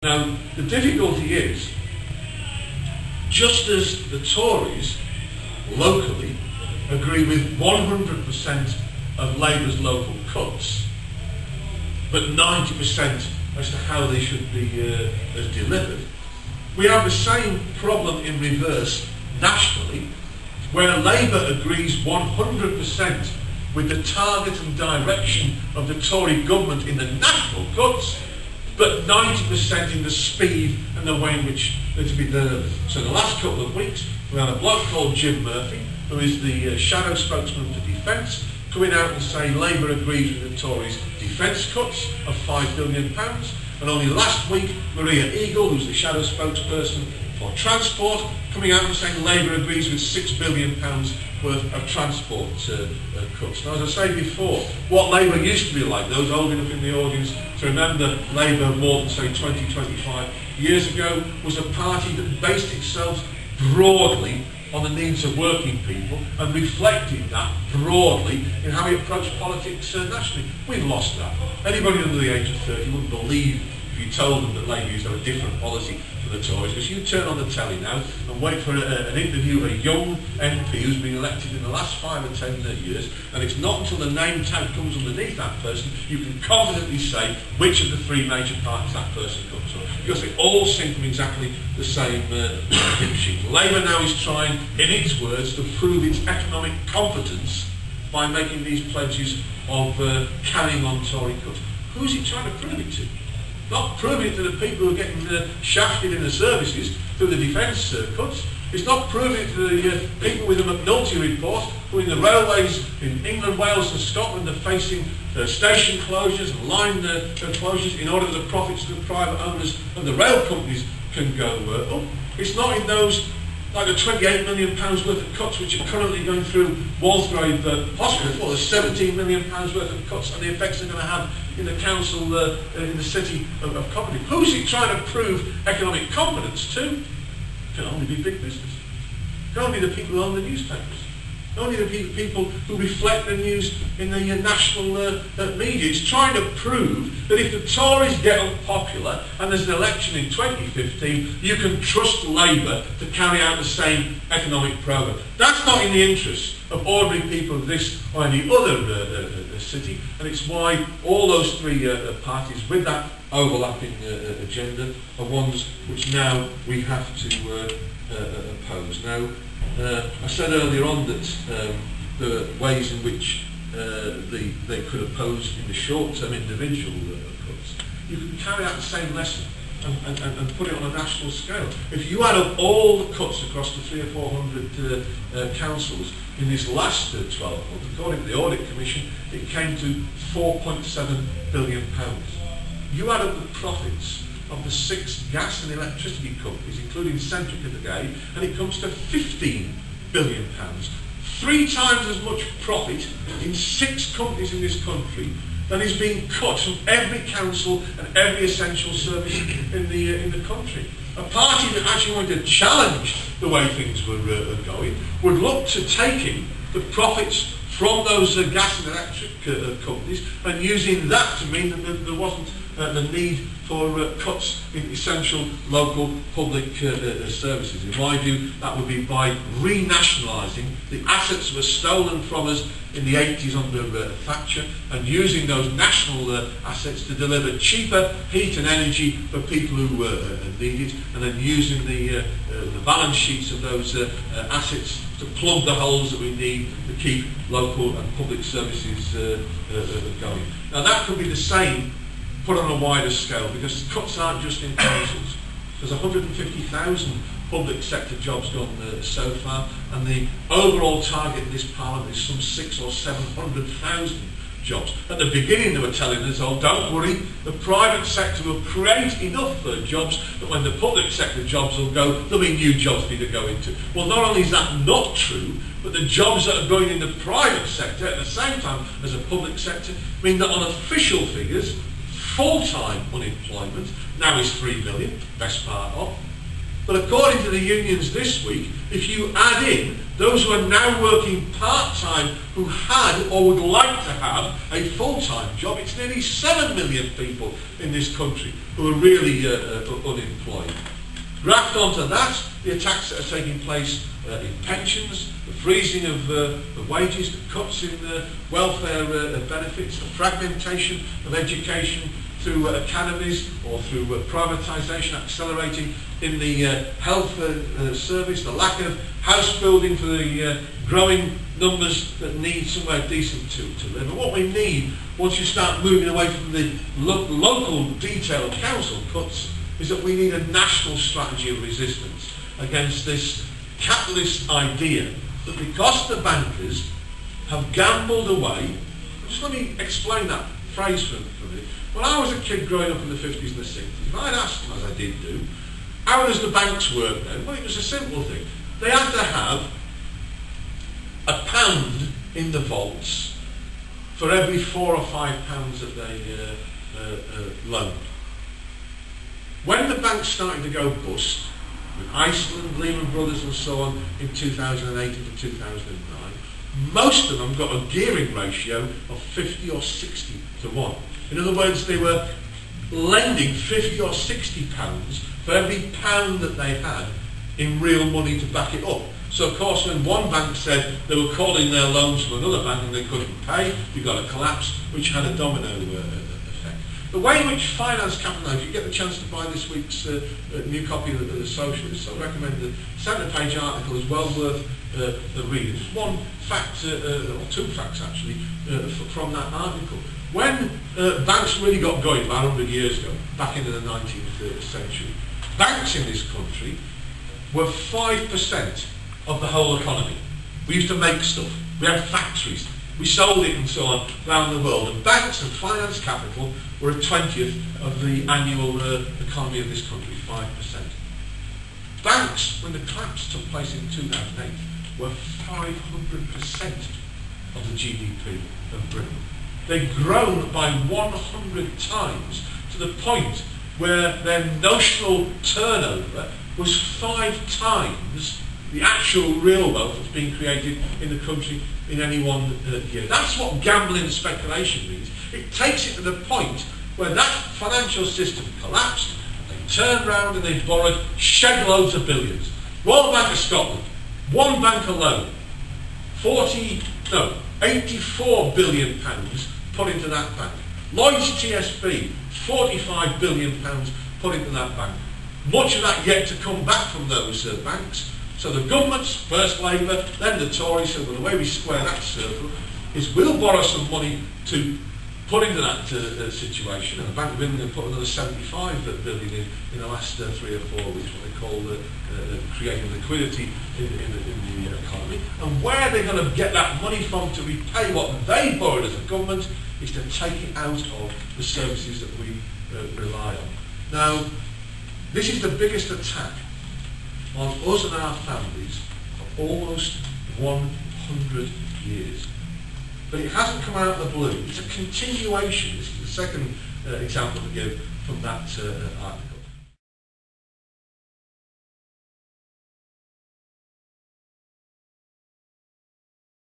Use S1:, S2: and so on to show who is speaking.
S1: Now, the difficulty is, just as the Tories locally agree with 100% of Labour's local cuts, but 90% as to how they should be delivered, we have the same problem in reverse nationally, where Labour agrees 100% with the target and direction of the Tory government in the national cuts, but 90% in the speed and the way in which they're to be delivered. So in the last couple of weeks, we had a bloke called Jim Murphy, who is the shadow spokesman for Defence, coming out and saying Labour agrees with the Tories' defence cuts of £5 billion. And only last week, Maria Eagle, who's the shadow spokesperson for transport, coming out and saying Labour agrees with £6 billion worth of transport cuts. Now, as I say before, what Labour used to be like, those old enough in the audience to remember Labour more than, say, 20, 25 years ago, was a party that based itself broadly on the needs of working people and reflected that broadly in how we approach politics nationally. We've lost that. Anybody under the age of 30 wouldn't believe if you told them that Labour used to have a different policy from the Tories, because you turn on the telly now and wait for an interview of a young MP who's been elected in the last 5 or 10 years, and it's not until the name tag comes underneath that person you can confidently say which of the 3 major parties that person comes from, because they all sing from exactly the same hymn sheet. Labour now is trying, in its words, to prove its economic competence by making these pledges of carrying on Tory cuts. Who's it trying to prove it to? Not proving it to the people who are getting shafted in the services through the defence cuts. It's not proving it to the people with the McNulty report who in the railways in England, Wales and Scotland are facing station closures and line closures in order that the profits of the private owners and the rail companies can go up. It's not in those like the £28 million worth of cuts which are currently going through Walsgrave Hospital. Well, there's £17 million worth of cuts and the effects they're going to have in the council, in the city of Coventry. Who's it trying to prove economic competence to? It can only be big business. It can only be the people who own the newspapers. Only the people who reflect the news in the national media. It's trying to prove that if the Tories get unpopular and there's an election in 2015, you can trust Labour to carry out the same economic programme. That's not in the interest of ordinary people of this or any other city, and it's why all those 3 parties with that overlapping agenda are ones which now we have to oppose. Now, I said earlier on that there are ways in which they could oppose in the short term individual cuts. You can carry out the same lesson and put it on a national scale. If you add up all the cuts across the 300 or 400 councils in this last 12 months, according to the Audit Commission, it came to £4.7 billion. You add up the profits of the 6 gas and electricity companies, including Centrica today, and it comes to £15 billion. 3 times as much profit in 6 companies in this country than is being cut from every council and every essential service in the country. A party that actually wanted to challenge the way things were going would look to taking the profits from those gas and electric companies and using that to mean that there wasn't the need for cuts in essential local public services. In my view, that would be by renationalising the assets that were stolen from us in the 80s under Thatcher and using those national assets to deliver cheaper heat and energy for people who need it, and then using the balance sheets of those assets to plug the holes that we need to keep local and public services going. Now that could be the same put on a wider scale, because cuts aren't just in councils. There's 150,000 public sector jobs done so far, and the overall target in this Parliament is some 600,000 or 700,000 jobs. At the beginning they were telling us, oh, don't worry, the private sector will create enough jobs that when the public sector jobs will go, there'll be new jobs for you to go into. Well, not only is that not true, but the jobs that are going in the private sector at the same time as the public sector mean that on official figures, full-time unemployment now is 3 million, best part of. But according to the unions this week, if you add in those who are now working part-time who had or would like to have a full-time job, it's nearly 7 million people in this country who are really unemployed. Graft onto that the attacks that are taking place in pensions, the freezing of the wages, the cuts in welfare benefits, the fragmentation of education through academies or through privatisation accelerating in the health service, the lack of house building for the growing numbers that need somewhere decent to live. And what we need, once you start moving away from the local detail of council cuts, is that we need a national strategy of resistance against this capitalist idea that because the bankers have gambled away, just let me explain that phrase for me. When I was a kid growing up in the 50s and the 60s, if I'd asked them, as I did do, how does the banks work then? Well, it was a simple thing. They had to have £1 in the vaults for every £4 or £5 that they loaned. When the banks started to go bust, with Iceland, Lehman Brothers and so on in 2008 and 2009, most of them got a gearing ratio of 50 or 60 to 1. In other words, they were lending 50 or 60 pounds for every pound that they had in real money to back it up. So of course when one bank said they were calling their loans from another bank and they couldn't pay, you got a collapse which had a domino effect. The way in which finance capital, if you get the chance to buy this week's new copy of the Socialist, I recommend the centre-page article is well worth the read. Just one fact, or two facts actually, from that article. When banks really got going about 100 years ago, back into the 19th century, banks in this country were 5% of the whole economy. We used to make stuff, we had factories, we sold it and so on around the world, and banks and finance capital were a 20th of the annual economy of this country, 5%. Banks, when the collapse took place in 2008, were 500% of the GDP of Britain. They'd grown by 100 times to the point where their notional turnover was 5 times the actual real wealth that's being created in the country in any one year. That's what gambling and speculation means. It takes it to the point where that financial system collapsed, they turned round and they borrowed shed loads of billions. Royal Bank of Scotland, one bank alone, 84 billion pounds put into that bank. Lloyd's TSB, 45 billion pounds put into that bank. Much of that yet to come back from those banks. So the governments, first Labour, then the Tories, said, well, the way we square that circle is we'll borrow some money to put into that situation. And the Bank of England put another 75 billion in the last 3 or 4 weeks, what they call creating liquidity in the economy. And where they're going to get that money from to repay what they borrowed as a government is to take it out of the services that we rely on. Now, this is the biggest attack on us and our families for almost 100 years. But it hasn't come out of the blue. It's a continuation. This is the second example to give from that article.